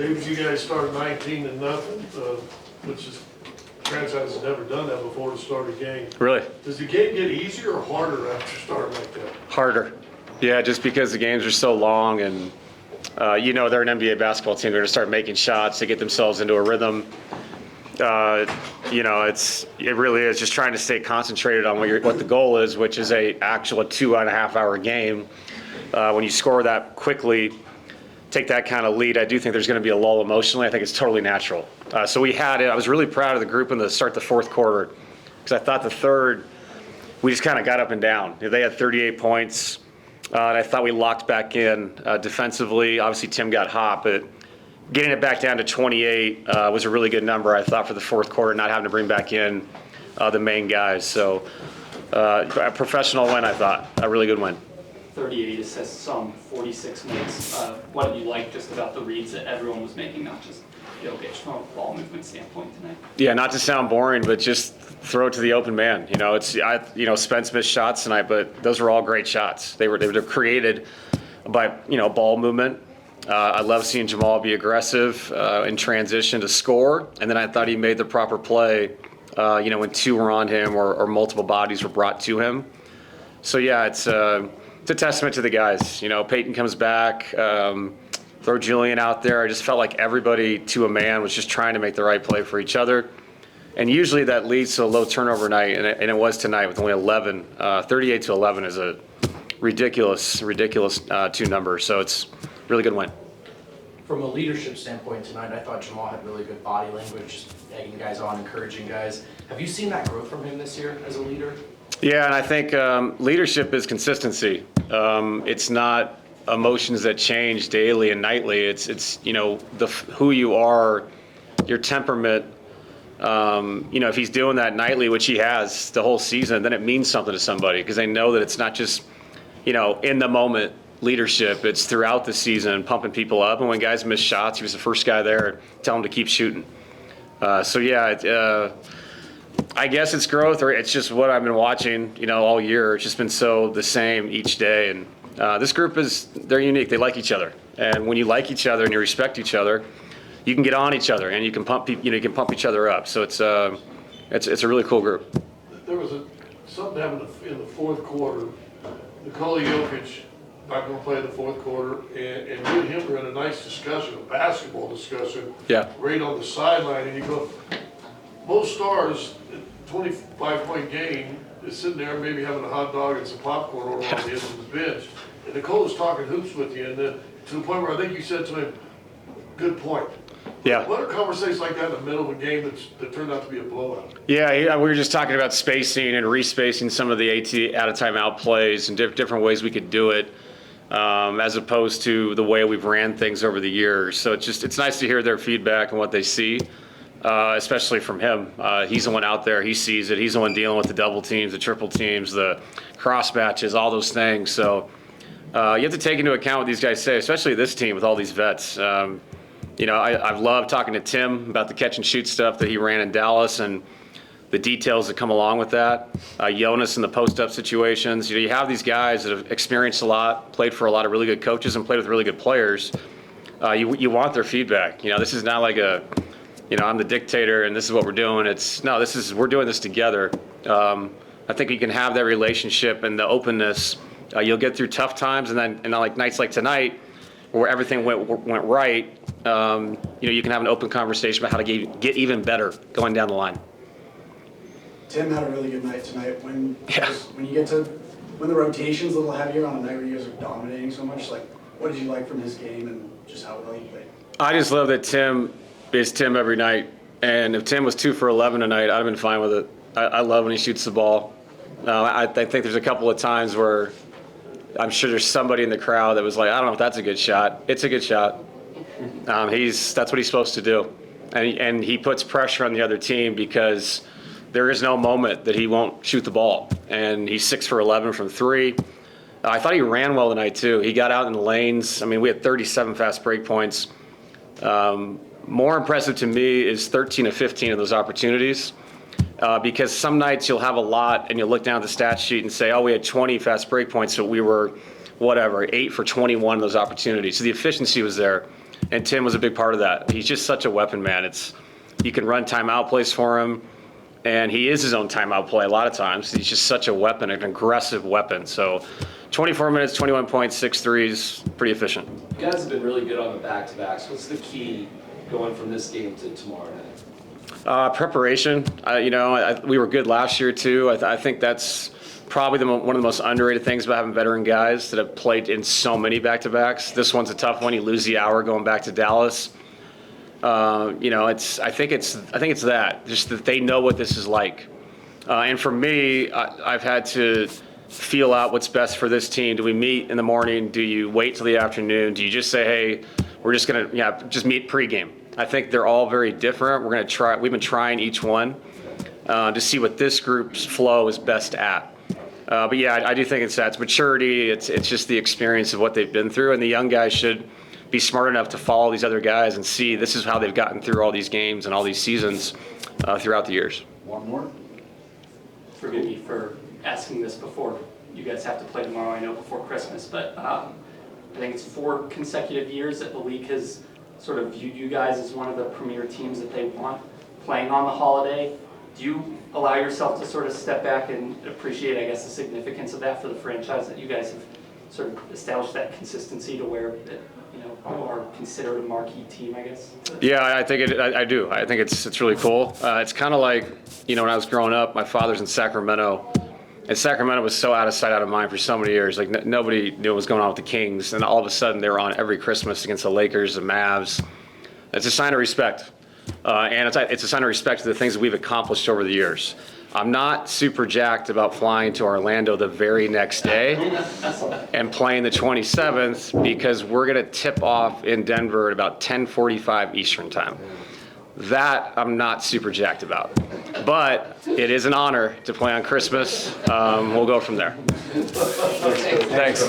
David, you guys started 19-0, which is franchise has never done that before to start a game. Really? Does the game get easier or harder after starting like that? Harder. Yeah, just because the games are so long and, they're an NBA basketball team. They're going to start making shots to get themselves into a rhythm. It really is just trying to stay concentrated on what the goal is, which is a 2.5 hour game. When you score that quickly, take that kind of lead, I do think there's going to be a lull emotionally. I think it's totally natural. So we had it. I was really proud of the group in the start the fourth quarter because I thought the third, we just kind of got up and down. They had 38 points. And I thought we locked back in defensively. Obviously, Tim got hot, but getting it back down to 28 was a really good number, I thought, for the fourth quarter, not having to bring back in the main guys. So a professional win, I thought. A really good win. 38 assists, some 46 minutes. What did you like just about the reads that everyone was making, not just Jokic from a ball movement standpoint tonight? Yeah, not to sound boring, but just throw it to the open man. Spence missed shots tonight, but those were all great shots. They were created by ball movement. I love seeing Jamal be aggressive in transition to score, and then I thought he made the proper play. When two were on him or multiple bodies were brought to him. So yeah, it's a testament to the guys. Peyton comes back. Throw Julian out there. I just felt like everybody to a man was just trying to make the right play for each other. And usually that leads to a low turnover night, and it was tonight with only 11. 38-11 is a ridiculous two number. So it's a really good win. From a leadership standpoint tonight, I thought Jamal had really good body language, just egging guys on, encouraging guys. Have you seen that growth from him this year as a leader? Yeah, and I think leadership is consistency. It's not emotions that change daily and nightly. It's who you are, your temperament. If he's doing that nightly, which he has the whole season, then it means something to somebody because they know that it's not just in the moment leadership. It's throughout the season, pumping people up. And when guys miss shots, he was the first guy there, tell them to keep shooting. I guess it's growth, or it's just what I've been watching, all year. It's just been so the same each day. And this group they're unique. They like each other. And when you like each other and you respect each other, you can get on each other and you can pump each other up. So it's a really cool group. There was something happened in the fourth quarter. Nikola Jokic not going to play in the fourth quarter, and you and him were in a nice discussion, a basketball discussion. Yeah. Right on the sideline, and you go, most stars, 25-point game, is sitting there maybe having a hot dog and some popcorn over on the end of the bench. And Nicola's talking hoops with you, and then to the point where I think you said to him, good point. Yeah. What are conversations like that in the middle of a game that turned out to be a blowout? Yeah, we were just talking about spacing and respacing some of the out-of-timeout plays and different ways we could do it, as opposed to the way we've ran things over the years. So it's nice to hear their feedback and what they see, especially from him. He's the one out there. He sees it. He's the one dealing with the double teams, the triple teams, the cross matches, all those things. So you have to take into account what these guys say, especially this team with all these vets. I've loved talking to Tim about the catch and shoot stuff that he ran in Dallas and the details that come along with that. Jonas in the post-up situations. You have these guys that have experienced a lot, played for a lot of really good coaches and played with really good players. You want their feedback. This is not like I'm the dictator and this is what we're doing. We're doing this together. I think you can have that relationship and the openness. You'll get through tough times, and then like nights like tonight, where everything went right, you can have an open conversation about how to get even better going down the line. Tim had a really good night tonight. When the rotation's a little heavier on a night where you guys are dominating so much, what did you like from his game and just how well he played? I just love that Tim is Tim every night. And if Tim was 2 for 11 tonight, I'd have been fine with it. I love when he shoots the ball. I think there's a couple of times where I'm sure there's somebody in the crowd that was like, I don't know if that's a good shot. It's a good shot. That's what he's supposed to do. And he puts pressure on the other team because there is no moment that he won't shoot the ball. And he's 6 for 11 from 3. I thought he ran well tonight, too. He got out in the lanes. We had 37 fast break points. More impressive to me is 13 of 15 of those opportunities. Because some nights you'll have a lot and you'll look down at the stat sheet and say, we had 20 fast break points, so we were, 8 for 21 of those opportunities. So the efficiency was there. and Tim was a big part of that. He's just such a weapon, man. You can run timeout plays for him, and he is his own timeout play a lot of times. He's just such a weapon, an aggressive weapon. So 24 minutes, 21 points, 6 threes, pretty efficient. You guys have been really good on the back-to-backs. What's the key going from this game to tomorrow night? Preparation. We were good last year too. I think that's probably one of the most underrated things about having veteran guys that have played in so many back-to-backs. This one's a tough one. You lose the hour going back to Dallas. I think it's that, just that they know what this is like. And for me, I've had to feel out what's best for this team. Do we meet in the morning? Do you wait till the afternoon? Do you just say, hey, we're just going to just meet pregame? I think they're all very different. We've been trying each one to see what this group's flow is best at. But yeah, I do think it's that. It's maturity. It's just the experience of what they've been through. And the young guys should be smart enough to follow these other guys and see this is how they've gotten through all these games and all these seasons throughout the years. One more? Forgive me for asking this before you guys have to play tomorrow, I know before Christmas, but I think it's 4 consecutive years that the league has sort of viewed you guys as one of the premier teams that they want playing on the holiday. Do you allow yourself to sort of step back and appreciate, I guess, the significance of that for the franchise, that you guys have sort of established that consistency to where you are considered a marquee team, I guess? Yeah, I do. I think it's really cool. It's kind of like, when I was growing up, my father's in Sacramento, and Sacramento was so out of sight, out of mind for so many years. Like nobody knew what was going on with the Kings, and all of a sudden they were on every Christmas against the Lakers, the Mavs. It's a sign of respect, and it's a sign of respect to the things that we've accomplished over the years. I'm not super jacked about flying to Orlando the very next day and playing the 27th because we're going to tip off in Denver at about 10:45 Eastern time. That I'm not super jacked about. But it is an honor to play on Christmas. We'll go from there. Thanks.